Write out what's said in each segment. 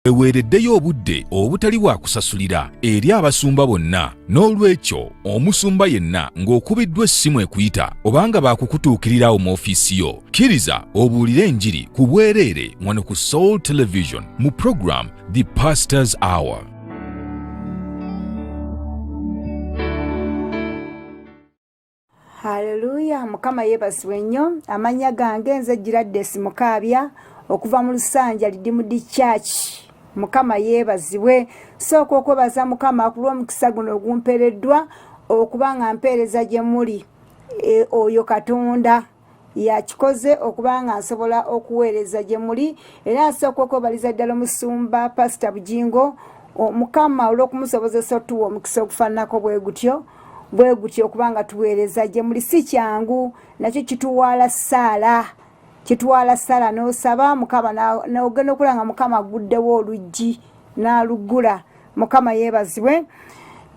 Eweereddeyo obudde obutali bwa kusasulira eri abasumba bonna, n'olwekyo omusumba yenna ng'okubiddwa essimu ekuyita obanga baakukutuukirirawo mu ofiisi yo, kkiriza obuulire enjiri ku bwereere wano ku Soul Television mu program The Pastor's Hour. Haleluya, Mukama yeebazibwe nnyo. Amannya gange nze Gladys Mukaabya okuva mu Lusanja Redeemed Church. Mukama yeebazibwe. Sooka okwebaza Mukama ku lw'omukisa guno ogumpeereddwa okuba nga mpeereza gye muli. Oyo Katonda yakikoze okuba nga nsobola okuweereza gye muli. Era nsooka okwebaliza ddala Omusumba Pastor Bujingo Mukama olw'okumusobozesa otuwa omukisa ogufaananako bwe gutyo okubanga tuweereza gye muli. Si kyangu, nakyo kituwaala ssaala n'osaba Mukama n'ogenda okulanga Mukama aguddewo oluggi n'aluggula. Mukama yeebazibwe.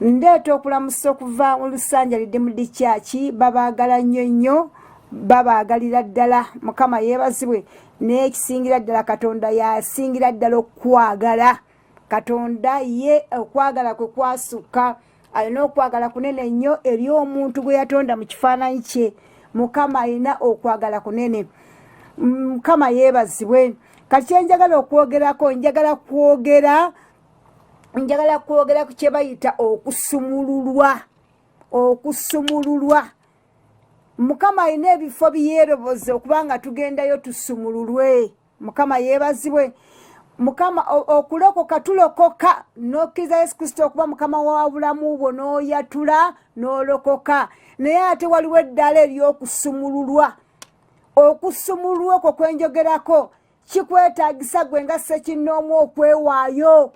Ndeeta okulamusa okuva mu Lusanja Redeemed Church. Babaagala nnyo, babaagalira ddala. Mukama yeebazibwe. N'ekisingira ddala Katonda yasingira ddala okwagala. Katonda ye okwagala kwe kwasukka. Alina okwagala kunene nnyo eri omuntu gwe yatonda mu kifaananyi kye. Mukama alina okwagala kunene. Mukama yeebazibwe. Kati njagala okwogerako, njagala kwogera ku kye bayita okusumululwa. Mukama alina ebifo byeroboze okubanga tugendayo tusumululwe. Mukama yeebazibwe. Mukama okulokoka tulokoka n'okkiriza Yesu Kristo okuba Mukama wa bulamu bwo n'oyatula n'olokoka. Naye ate waliwo eddala ery'okusumululwa. Okusumululwa okwo kwenjogerako kikwetaagisa gwe nga ssekinnoomu okwewaayo.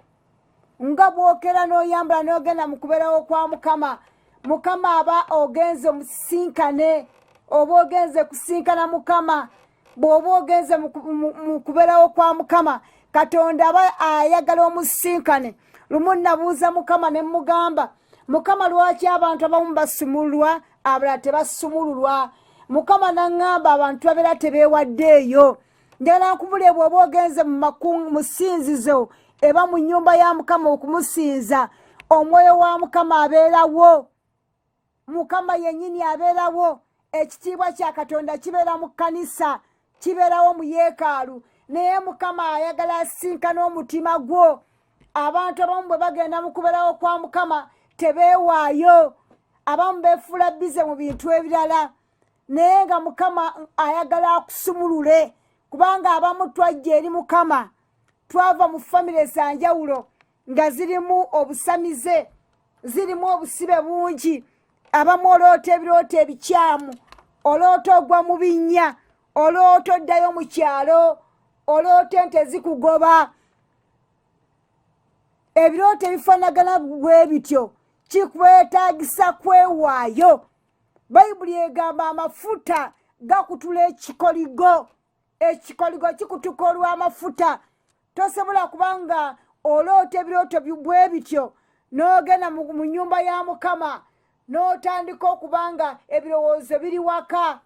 Nga bwokera n'oyambala n'ogenda mu kubeerawo kwa Mukama. Mukama aba ogenze omusisinkane, oba ogenze kusinkana Mukama. Bw'oba ogenze mu kubeerawo kwa Mukama, Katonda aba ayagala omusinkane. Lumu nabuuza Mukama ne mugamba, Mukama lwaki abantu abamu basumululwa abalala tebasumululwa? Mukama n'aŋŋamba abantu babeera tebeewaddeeyo. Njagala nkubulire bw'oba ogenze mu ssinzizo eba mu nnyumba ya Mukama okumusinza, omwoyo wa Mukama abeerawo. Mukama yennyini abeerawo. Ekitiibwa kya Katonda kibeera mu kkanisa, kibeerawo mu yeekaalu. Naye Mukama ayagala asinkana omutima gwo. Abantu abamu bwe bagenda mu kubeerawo kwa Mukama tebeewaayo. Abamu beefuula bize mu bintu ebirala. Naye nga Mukama ayagala akusumulule. Kubanga abamu twajja eri Mukama, twava mu famire za njawulo nga zirimu obusamize, zirimu obusibe bungi. Abamu oloota ebirooto ebikyamu, oloota ogwa mu binnya, oloota oddayo mu kyalo, oloota ente zikugoba. Ebirooto ebifaanagana bwe bityo kikwetaagisa kwewaayo. Bayibuli egamba amafuta gakutula ekikoligo. Ekikoligo kikutuka olw'amafuta. Tosobola kubanga oloota ebirooto bwe bityo n'ogenda mu nnyumba ya Mukama n'otandika okubanga ebirowoozo biri waka,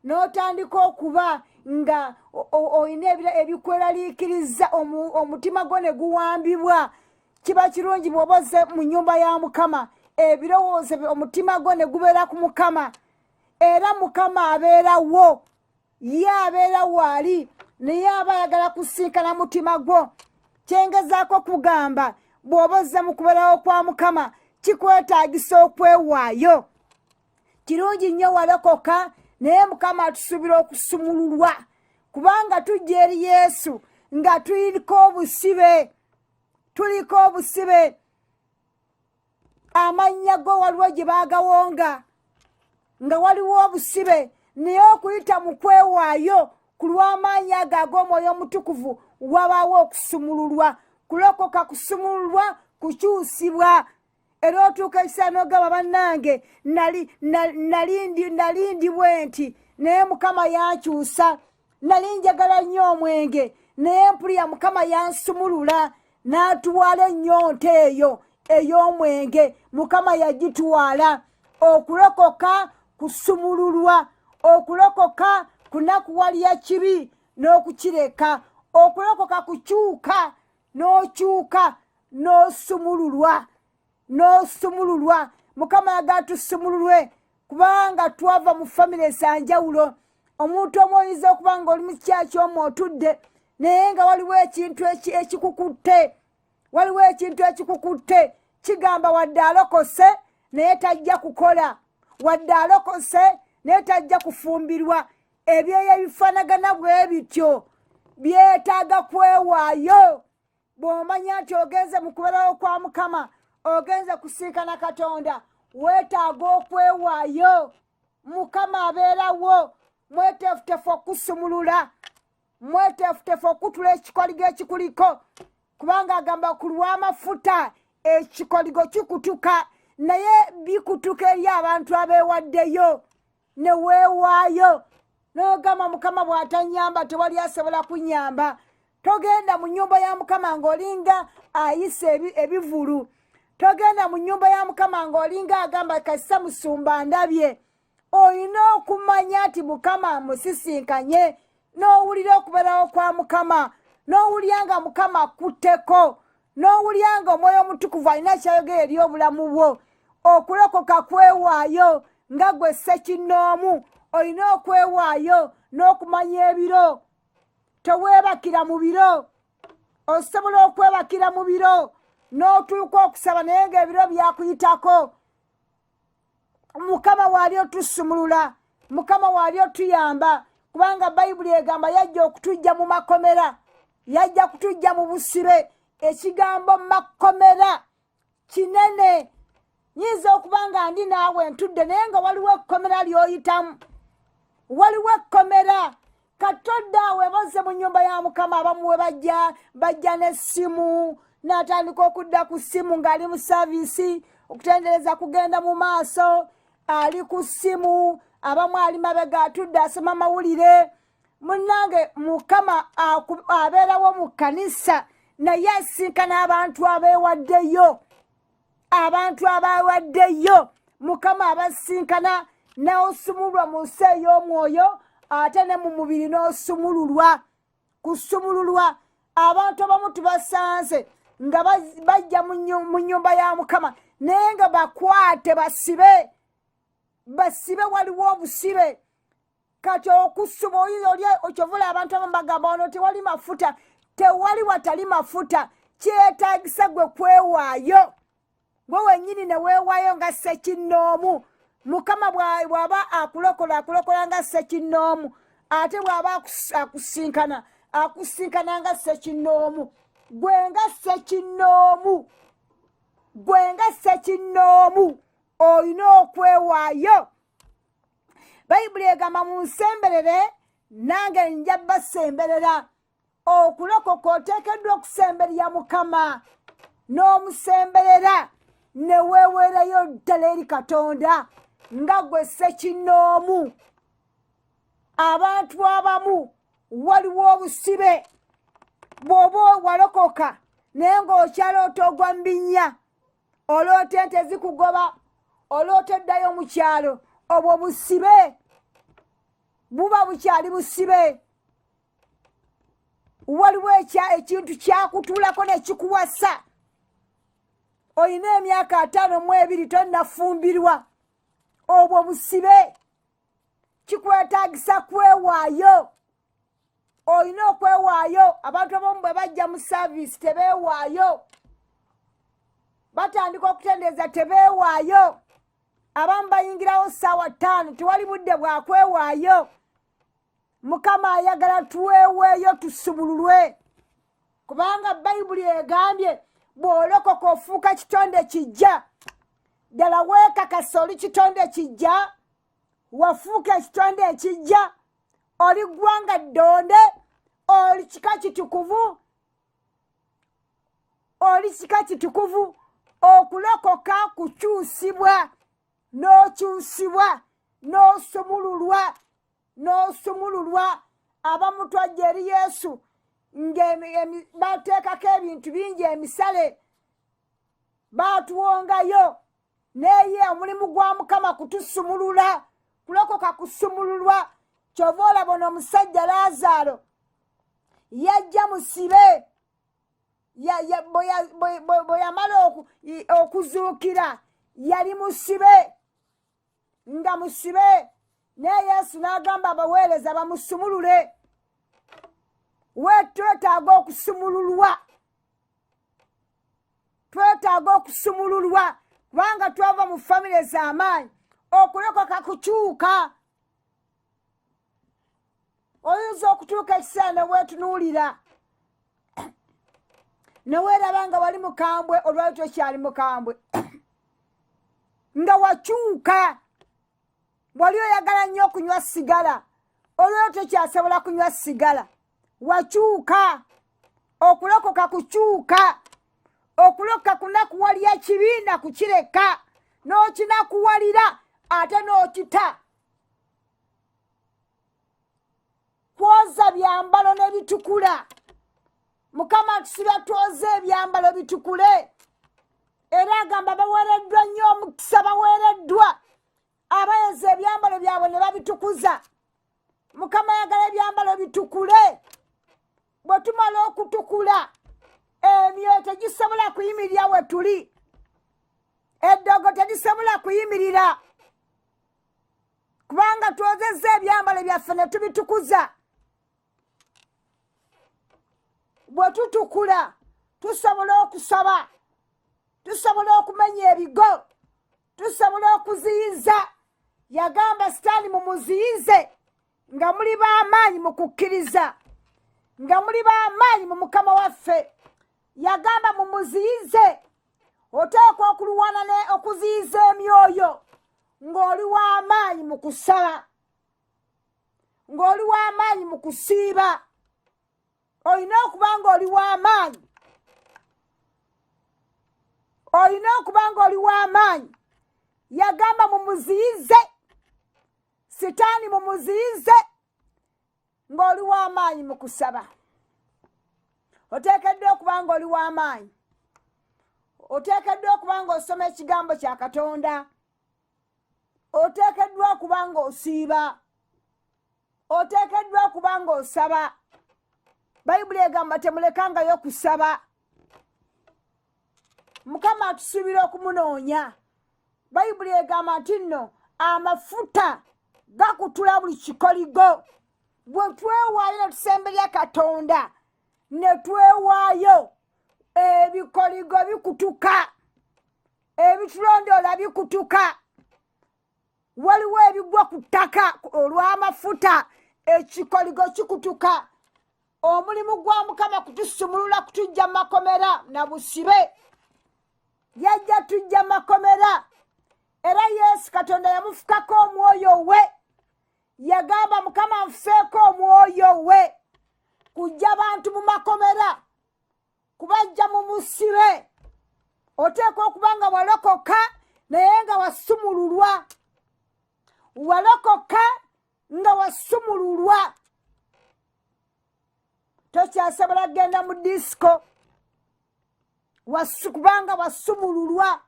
n'otandika okuba nga olina ebikweraliikiriza, omutima gwo ne guwambibwa. Kiba kirungi bw'oba ozze mu nnyumba ya Mukama, ebirowoozo omutima gwo ne gubeera ku Mukama. Era Mukama abeerawo, ye abeera waali, naye aba ayagala kusinkana mutima gwo. Kyengezaako kugamba, bw'oba ozze mu kubeerawo kwa Mukama kikwetaagisa okwewaayo. Kirungi nnyo walokoka, naye Mukama atusuubira okusumululwa. Kubanga tujja eri Yesu nga tuliko obusibe. Amannya go waliwo gye baagawonga nga waliwo obusibe. Naye okuyita mu kwewaayo ku lw'amaanyi ago ag'Omwoyo Omutukuvu wabaawo okusumululwa. Kulokoka kusumululwa, kukyusibwa. Era otuuka ekiseera n'ogamba bannange nali bwe nti naye Mukama yankyusa. Nali njagala nnyo omwenge naye mpulira Mukama yansumulula n'atuwala ennyonta eyo ey'omwenge. Mukama yagituwala. Okulokoka kusumululwa. Okulokoka kunakuwalya kibi n'okukireka. Okulokoka kukyuka n'okyuka n'osumululwa mukama yagala tusumululwe kubanga twava mu famire ezanjawulo. Omuntu omu oyinza okuba nga oli mu kikya ky'omu otudde naye nga waliwo ekintu ekikukutte kigamba wadde alokose naye tajja kukola, wadde alokose naye tajja kufumbirwa. Ebyeyo ebifaanagana bwe bityo byetaaga kwewaayo. Bw'omanya nti ogenze mu kubeerawo kwa mukama, ogenze kusinkana Katonda, weetaaga okwewaayo. Mukama abeerawo, mweteefutefu okusumulula, mweteefutefu okutula ekikoligo ekikuliko, kubanga agamba ku lw'amafuta ekikoligo kikutuka, naye bikutuka eri abantu abeewaddeyo ne weewaayo. N'ogamba mukama bw'atanyamba tewali asobola kunyamba. Togenda mu nnyumba ya mukama ng'olinga ayise ebivulu. Togenda mu nnyumba ya mukama ng'olinga agamba kassa musumba ndabye. Olina okumanya nti mukama musisinkanye, n'owulira okubeerawo kwa mukama, n'owulira nga mukama akutteko, n'owulira nga omwoyo omutukuvu alina kyayogera eri obulamu bwo. Okulokoka kwewaayo nga gwe ssekinnoomu, olina okwewaayo n'okumanya ebiro. Teweebakira mu biro. Osobola okwebakira mu biro n'otuuka okusaba naye ng'ebiro byakuyitako. Mukama waali otusumulula, mukama waali otuyamba, kubanga Bayibuli egamba yajja okutujja mu makomera, yajja kutujja mu busibe. Ekigambo makomera kinene. Nyinza okuba nga ndi naawe ntudde naye nga waliwo ekkomera ly'oyitamu, waliwo ekkomera. Katonda awe bazze mu nnyumba ya mukama, abamu we bajja n'essimu, n'atandika okudda ku ssimu ng'ali mu saaviisi okutendereza kugenda mu maaso, ali ku ssimu. Abamu ali mabega atudde asoma mawulire. Munnange mukama abeerawo mu kkanisa naye asinkana abantu abeewaddeyo, abantu abeewaddeyo. Mukama abasinkana n'osumulwa mu nsi ey'omwoyo ate ne mu mubiri n'osumululwa. Kusumululwa abantu abamu tubasanze nga bajja mu nnyumba ya mukama naye nga bakwate basibe. Waliwo obusibe. Kati okusuba okyovula abantu abamu bagamba ono tewali mafuta. Tewali watali mafuta. Kyetaagisa gwe kwewaayo, gwe wennyini ne weewaayo nga ssekinnoomu. Mukama bw'aba akulokola nga ssekinnoomu, ate bw'aba akusinkana nga ssekinnoomu. Gwe nga ssekinnoomu olina okwewaayo. Bayibuli egamba munsemberere nange nja basemberera. Okulokoka oteekeddwa okusemberera mukama n'omusemberera ne weeweerayo ddala eri Katonda nga gwe ssekinnoomu. Abantu abamu waliwo obusibe. Bw'oba walokoka naye ng'okyaloota ogwa mu binnya, oloota ente zikugoba, oloota eddayo mu kyalo, obwo busibe. Buba bukyali busibe. Waliwo ekintu kyakutuulako ne kikuwasa. Olina emyaka 52 tonnafumbirwa. Obwo busibe. Kikwetaagisa kwewaayo. Olina okwewaayo. Abantu abamu bwe bajja mu saaviisi tebeewaayo. Batandika okutendereza tebeewaayo. Abamu bayingirawo ssaawa 5 tewali budde bwa kwewaayo. Mukama ayagala tuweeweeyo tusumululwe, kubanga Bayibuli egambye bw'olokoka ofuuka kitonde kijja. Ddala weekakasa oli kitonde kijja, wafuuka ekitonde ekijja, oli ggwanga ddonde, oli kika kitukuvu, okulokoka kukyusibwa, n'okyusibwa, n'osumululwa. Abamu twajja eri Yesu bateekako ebintu bingi, emisale baatuwongayo, naye omulimu gwa mukama kutusumulula, kulokoka kusumululwa. Kyova olaba omusajja Laazaalo yajja musibe, bwe yamala okuzuukira yali musibe, nga musibe, naye Yesu n'agamba abaweereza bamusumulule. Twetaaga okusumululwa, twetaaga okusumululwa kubanga twava mu famire z'amaanyi. Okulokoka kukyuka. Oyinza okutuuka ekiseera ne weetunuulira ne weeraba nga wali mukambwe, olwali tokyali mukambwe nga wakyuka. Wali oyagala nnyo okunywa sigala, olwali tokyasobola kunywa sigala, wakyuka. Okulokoka kukyuka. Okulokoka kunakuwalira ekibiina kukireka, n'okinakuwalira ate n'okita. Kwoza byambalo ne bitukula. Mukama atusiba twoze ebyambalo bitukule. Era agamba baweereddwa nnyo omukisa, baweereddwa abayeza ebyambalo byabwe ne babitukuza. Mukama ayagala ebyambalo bitukule. Bwe tumala okutukula, emyoyo tegisobola kuyimirira we tuli, eddogo terisobola kuyimirira, kubanga twozezza ebyambalo byaffe ne tubitukuza. Bwe tutukula tusobola okusaba, tusobola okumenya ebigo, tusobola okuziyiza. Yagamba Sitaani mumuziyize nga muli b'amaanyi mu kukkiriza, nga muli b'amaanyi mu Mukama waffe. Yagamba mumuziyize. Oteekwa okulwana okuziyiza emyoyo ng'oli w'amaanyi mu kusaba, ng'oli w'amaanyi mu kusiiba. Olina okuba ng'oli w'amaanyi, olina okuba ng'oli w'amaanyi. Yagamba mumuziyize, Sitaani mumuziyize ng'oli w'amaanyi mu kusaba. Oteekeddwa okuba ng'oli w'amaanyi. Oteekeddwa okuba ng'osoma ekigambo kya Katonda. Oteekeddwa okuba ng'osiiba. Oteekeddwa okuba ng'osaba. Bayibuli egamba temulekangayo kusaba. Mukama atusuubira okumunoonya. Bayibuli egamba nti nno amafuta gakutula buli kikoligo. Bwe twewaayo ne tusemberera Katonda ne twewaayo, ebikoligo bikutuka, ebitulondoola bikutuka. Waliwo ebigwa ku ttaka olw'amafuta, ekikoligo kikutuka. Omulimu gwa Mukama kutusumulula, kutujja makomera na busibe. Yajja tujja makomera. Era Yesu Katonda yamufukako omwoyo we. Yagamba Mukama anfuseeko omwoyo we kujja bantu mu makomera, kubajja mu musibe. Oteekwa okuba nga walokoka naye nga wasumululwa. Walokoka nga wasumululwa. Tokyasobola kugenda mu disiko kubanga wasumululwa.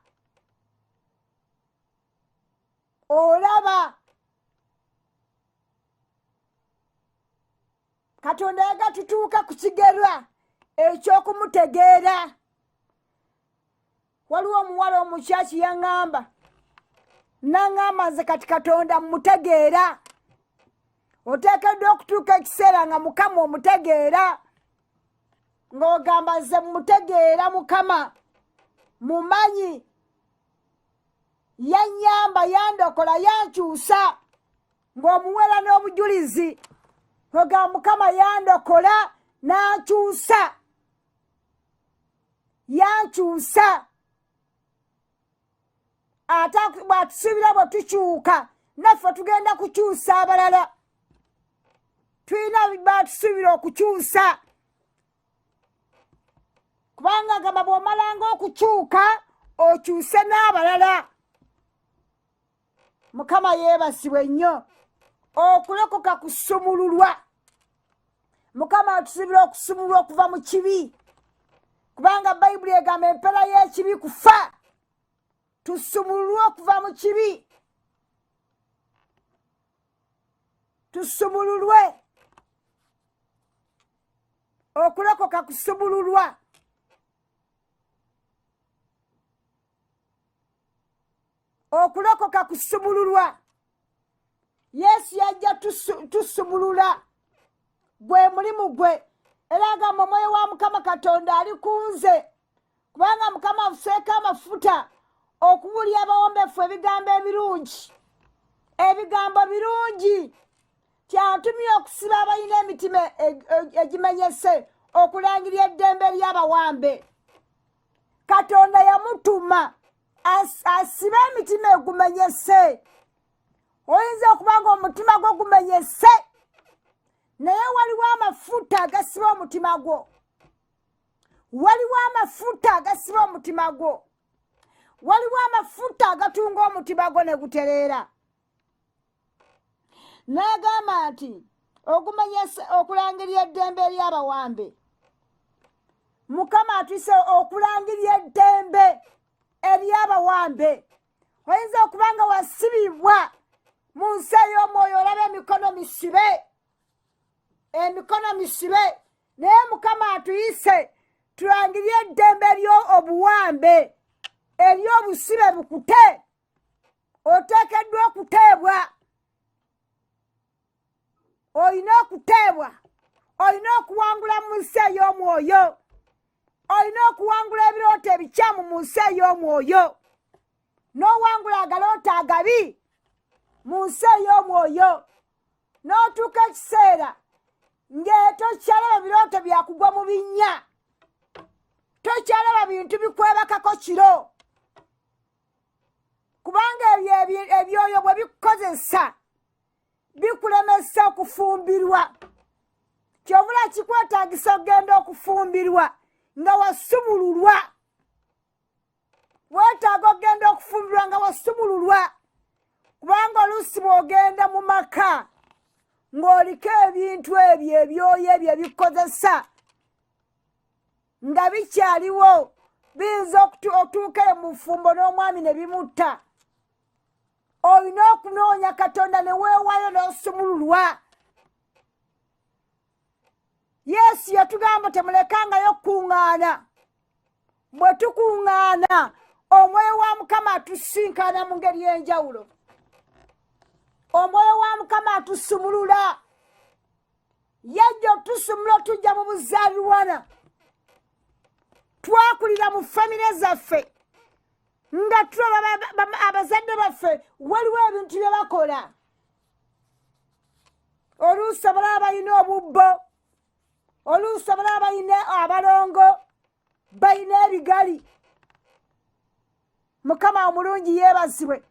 Olaba Katonda yagatutuuka ku kigerwa eky'okumutegeera. Waliwo omuwala omukyaki yaŋŋamba, naŋŋamba nze kati Katonda mmutegeera. Oteekeddwa okutuuka ekiseera nga Mukama omutegeera, ng'ogamba nze mmutegeera Mukama, mumanyi, yannyamba, yandokola, yankyusa, ng'omuwera n'obujulizi. Ogamba Mukama yandokola n'ankyusa, yankyusa. Ate bw'atusuubira bwe tukyuka, naffe tugenda kukyusa abalala. Tulina batusuubira okukyusa, kubanga agamba bw'omalanga okukyuka okyuse n'abalala. Mukama yeebasibwe nnyo. Okulokoka kusumululwa. Mukama atusuubira okusumululwa okuva mu kibi, kubanga Bayibuli egamba empera y'ekibi kufa. Tusumululwe okuva mu kibi, tusumululwe. Okulokoka kusumululwa. okulokoka kusumululwa. Yesu yajja tusumulula gwe mulimu gwe. Era agamba Omwoyo wa Mukama Katonda ali kunze, kubanga Mukama afuseeko amafuta okubuulira abawombeefu ebigambo ebirungi. Ebigambo birungi. Kyantumye okusiba abalina emitima egimenyese okulangirira eddembe ly'abawambe. Katonda yamutuma asibe emitima egumenyese. Oyinza okuba nga omutima gwo gumenyese, naye waliwo amafuta agasiba omutima gwo. Waliwo amafuta agasiba omutima gwo. Waliwo amafuta agatunga omutima gwo ne gutereera. N'agamba nti ogumenyese okulangirira eddembe ery'abawambe. Mukama atuyise okulangirira eddembe ery'abawambe. Oyinza okuba nga wasibibwa mu nsi ey'omwoyo, olaba emikono misibe. Emikono misibe. Naye Mukama atuyise tulangirire eddembe ery'obuwambe, ery'obusibe bukute. Oteekeddwa okuteebwa. Olina okuteebwa. Olina okuwangula mu nsi ey'omwoyo. Olina okuwangula ebirooto ebikyamu mu nsi ey'omwoyo. N'owangula agalooto agabi mu nsi ey'omwoyo. N'otuuka ekiseera tokyalaba birooto byakugwa mu binnya. Tokyalaba bintu bikwebakako kiro. Kubanga ebyoyo bwe bikukozesa bikulemesa okufumbirwa. Kyovula kikwetaagisa okugenda okufumbirwa nga wasumululwa. Weetaaga okugenda okufumbirwa nga wasumululwa. Kubanga oluusi bw'ogenda mu maka ng'oliko ebintu ebyo ebyoyo ebyo ebikukozesa nga bikyaliwo, biyinza otuuka mu fumbo n'omwami ne bimutta. Olina okunoonya Katonda ne weewaayo n'osumululwa. Yesu yatugamba temulekangayo kuŋŋaana. Bwe tukuŋŋaana, Omwoyo wa Mukama atusinkana mu ngeri y'enjawulo. Omwoyo wa Mukama atusumulula. Yajja otusumula tujja mu buzaaliranwa. Twakulira mu famire zaffe nga tulaba abazadde baffe waliwo ebintu bye bakola. Oluusi abalala balina obubbo, oluusi abalala balina abalongo, balina ebigali. Mukama omulungi yeebazibwe.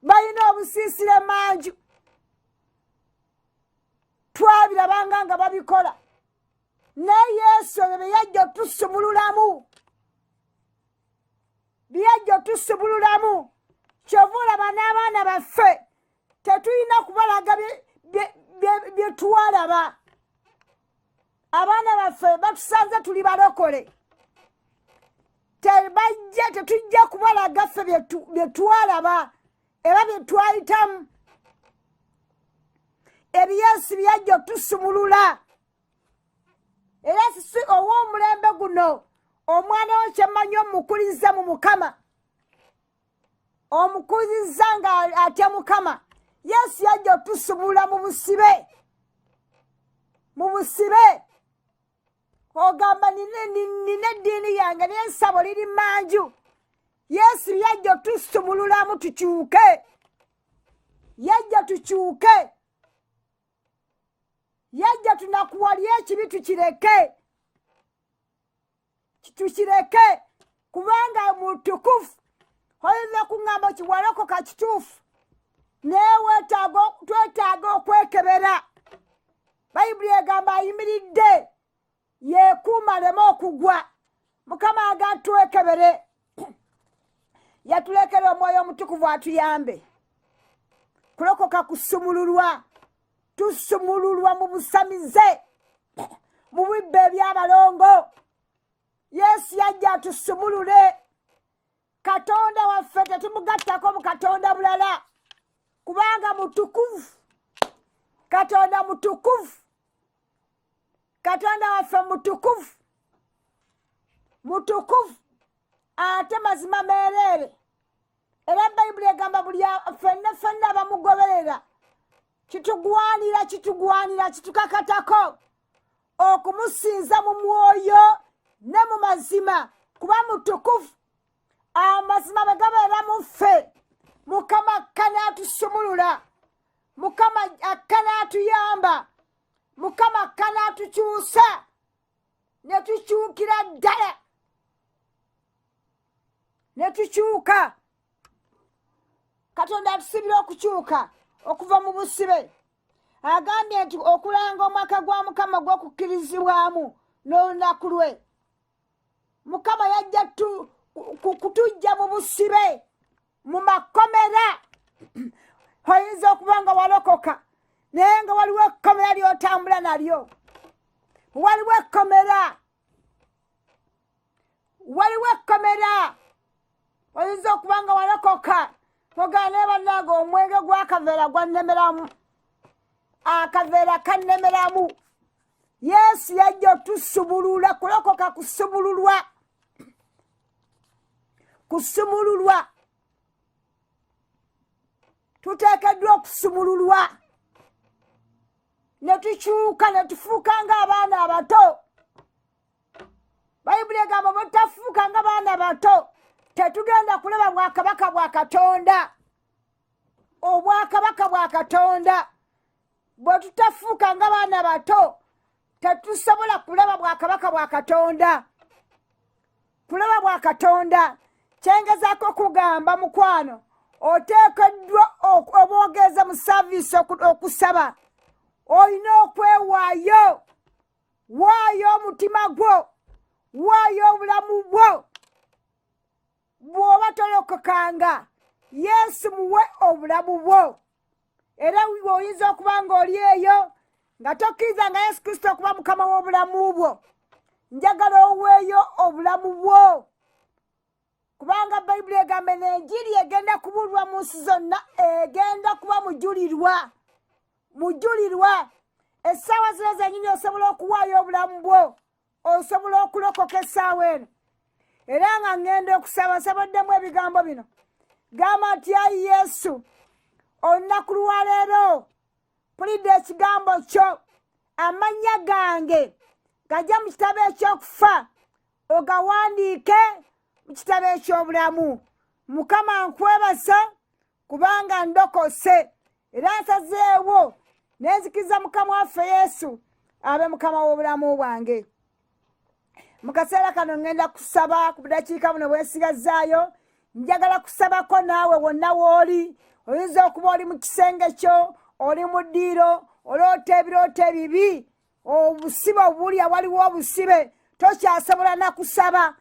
Balina obusiisira manju. Twabirabanga nga babikola. Naye Yesu bye yajja otusumululamu. Byajja otusumululamu. Kyova olaba n'abaana baffe tetulina kubalaga bye twalaba. Abaana baffe batusanze tuli balokole. Tetujja kubalaga ffe bye twalaba era bye twayitamu. Ebyo Yesu byajja otusumulula. Era sisi ow'omulembe guno omwana wo kyemmanyi omukuliza mu Mukama. Omukuliza nga atya Mukama. Yesu yajja otusumulula mu busibe. Mu busibe. Ogamba nina eddiini yange n'ensabo liri manju. Yesu yajja otusumululamu tukyuke. Yajja tukyuke. Yajja tunakuwalye ekibi tukireke. Tukireke kubanga mutukufu. Oyinza kuŋŋamba kiwalokoka kituufu. Naye twetaaga okwekebera. Bayibuli egamba ayimiridde yeekuuma aleme okugwa. Mukama agatwekebere. Yatulekera Omwoyo Omutukuvu atuyambe. Kulokoka kusumululwa. Tusumululwa mu busamize. Mu bibbe eby'abalongo. Yesu yajja atusumulule. Katonda waffe tetumugattako mu katonda bulala. Kubanga mutukuvu. Katonda mutukuvu. Katonda waffe mutukuvu. Mutukuvu. Ate mazima meerere. era bayibuli egamba buli ffenna abamugoberera kitugwanira kitukakatako okumusinza mu mwoyo ne mu mazima kuba mutukuvu. Amazima bwe gabeera mu ffe, Mukama akka n'atusumulula, Mukama akka n'atuyamba, Mukama akka n'atukyusa ne tukyukira ddala, ne tukyuka. Katonda atusibira okukyuka okuva mu busibe. Agambye nti okulanga omwaka gwa Mukama gw'okukkirizibwamu n'olunaku lwe. Mukama yajja kutujja mu busibe, mu makomera. Oyinza okuba nga walokoka naye nga waliwo ekkomera ly'otambula nalyo. Waliwo ekkomera. Oyinza okuba nga walokoka ogamba naye bannange omwenge gw'akaveera gwannemeramu, akaveera kannemeramu. Yesu yajja otusumulula. Kulokoka kusumululwa. Tuteekeddwa okusumululwa ne tukyuka ne tufuuka ng'abaana abato. Bayibuli egamba bwe tutafuuka ng'abaana bato tetugenda kulaba bwakabaka bwa Katonda. Obwakabaka bwa Katonda bwe tutafuuka ng'abaana bato tetusobola kulaba bwakabaka bwa Katonda. Kulaba bwa Katonda kyengezaako kugamba mukwano, oteekeddwa obwogeza mu saaviisi okusaba. Olina okwewaayo. Waayo omutima gwo, waayo obulamu bwo. Bw'oba tolokokanga, Yesu muwe obulamu bwo. Era oyinza okuba ng'oli eyo nga tokkiriza nga Yesu Kristo okuba Mukama w'obulamu bwo. Njagala oweeyo obulamu bwo. Kubanga Bayibuli egamba n'enjiri egenda kubuulirwa mu nsi zonna, egenda kuba mujulirwa. Essaawa zino zennyini osobola okuwaayo obulamu bwo, osobola okulokoka essaawa eno. Era nga ngenda okusaba, nsabaddemu ebigambo bino. Gamba nti ayi Yesu, olunaku lwa leero mpulidde ekigambo kyo, amannya gange gajja mu kitabo ekyokufa, ogawandiike mu kitabo eky'obulamu. Mukama nkwebaza kubanga ndokose era nsazeewo nenzikiriza Mukama waffe Yesu abe Mukama w'obulamu bwange. Mu kaseera kano ngenda kusaba ku budakiika buno bwesigazaayo. Njagala kusabako naawe wonna w'oli. Oyinza okuba oli mu kisenge kyo, oli mu ddiiro, oloota ebirooto ebibi, obusibe obulya waliwo obusibe, tokyasobola na kusaba,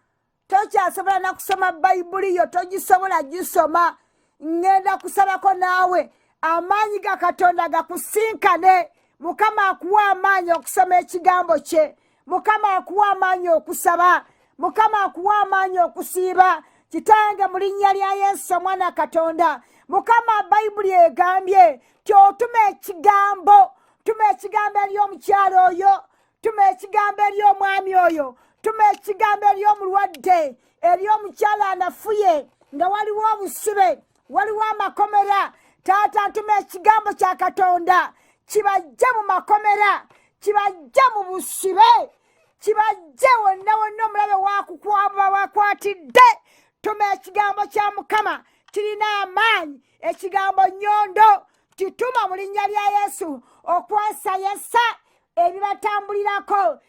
tokyasobola na kusoma Bayibuli yo, togisobola gisoma. Ngenda kusabako naawe amaanyi ga Katonda gakusinkane. Mukama akuwa amaanyi okusoma ekigambo kye. Mukama akuwa amaanyi okusaba. Mukama akuwa amaanyi okusiiba. Kitange mu linnya lya Yesu omwana Katonda. Mukama Bayibuli egambye ti otume ekigambo. Tume ekigambo eri omukyalo oyo. Tume ekigambo eri omwami oyo. Tume ekigambo eri omulwadde. Eri omukyalo anafuye nga waliwo obusibe, waliwo amakomera. Taata ntume ekigambo kya Katonda kibajje mu makomera, kibajje mu busibe, kibajje wonna wonna omulabe wakwatidde. Tume ekigambo kya Mukama kirina amaanyi, ekigambo nyondo. Kituma mu linnya lya Yesu okwesayesa ebibatambulirako,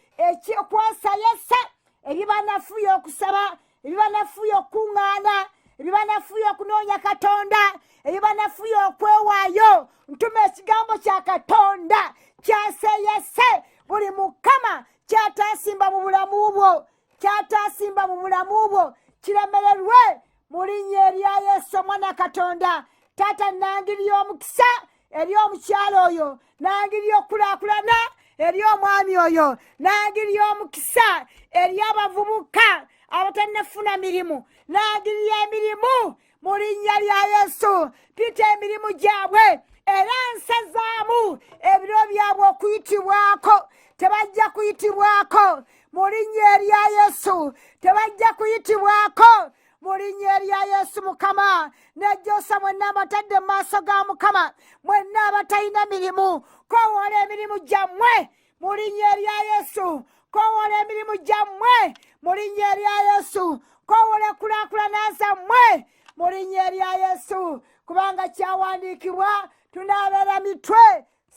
okwesayesa ebibanafuye okusaba, ebibanafuye okuŋŋaana, ebibanafuye okunoonya Katonda, ebibanafuye okwewaayo. Ntuma ekigambo kya Katonda kyaseyese buli Mukama kyataasimba mu bulamu bwo, kyataasimba mu bulamu bwo kiremererwe mu linnya erya Yesu omwana Katonda. Taata nangirira omukisa eri omukyalo oyo, nangirira okukulaakulana eri omwami oyo, nangirira omukisa eri abavubuka abatannafuna mirimu, nangirira emirimu mu linnya lya Yesu. Pita emirimu gyabwe era nsazaamu ebiro byabwe okuyitibwako. Tebajja kuyitibwako mu linnya erya Yesu, tebajja kuyitibwako mu linnya erya Yesu Mukama. Nejjosa mwenna abatadde mu maaso ga Mukama, mwenna abatalina mirimu, koowoola emirimu gyammwe mu linnya erya Yesu. Koowoola emirimu gyammwe mu linnya erya Yesu. Koowoola enkulaakulana zammwe mu linnya erya Yesu. Kubanga kyawandiikibwa, tunaabeera mitwe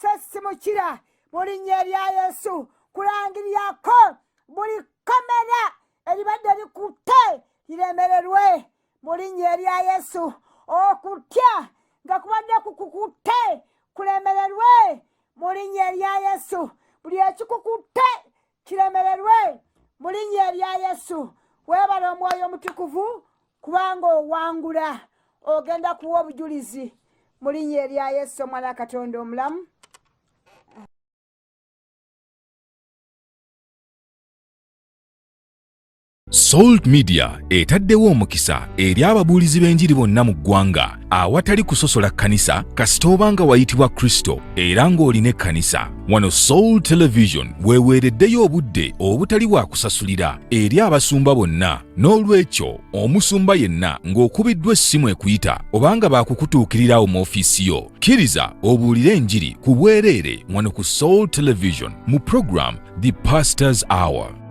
so si mukira mu linnya erya Yesu. Kulangirirako buli komera eribadde likutte liremererwe mu linnya erya Yesu. Okutya nga kubadde kukukutte kulemererwe mu linnya erya Yesu. Buli ekikukutte kiremererwe mu linnya erya Yesu. Weebale Omwoyo Omutukuvu kubanga owangula, ogenda kuwa obujulizi mu linnya erya Yesu Omwana wa Katonda omulamu. Salt Media etaddewo omukisa eri ababuulizi b'enjiri bonna mu ggwanga awatali kusosola kkanisa kasita obanga wayitibwa Kristo era ng'olina ekkanisa. Wano Soul Television weeweereddeyo obudde obutali bwa kusasulira eri abasumba bonna. N'olwekyo omusumba yenna ng'okubiddwa essimu ekuyita obanga baakukutuukirirawo mu ofiisi yo, kkiriza obuulire enjiri ku bwereere wano ku Soul Television mu program The Pastor's Hour.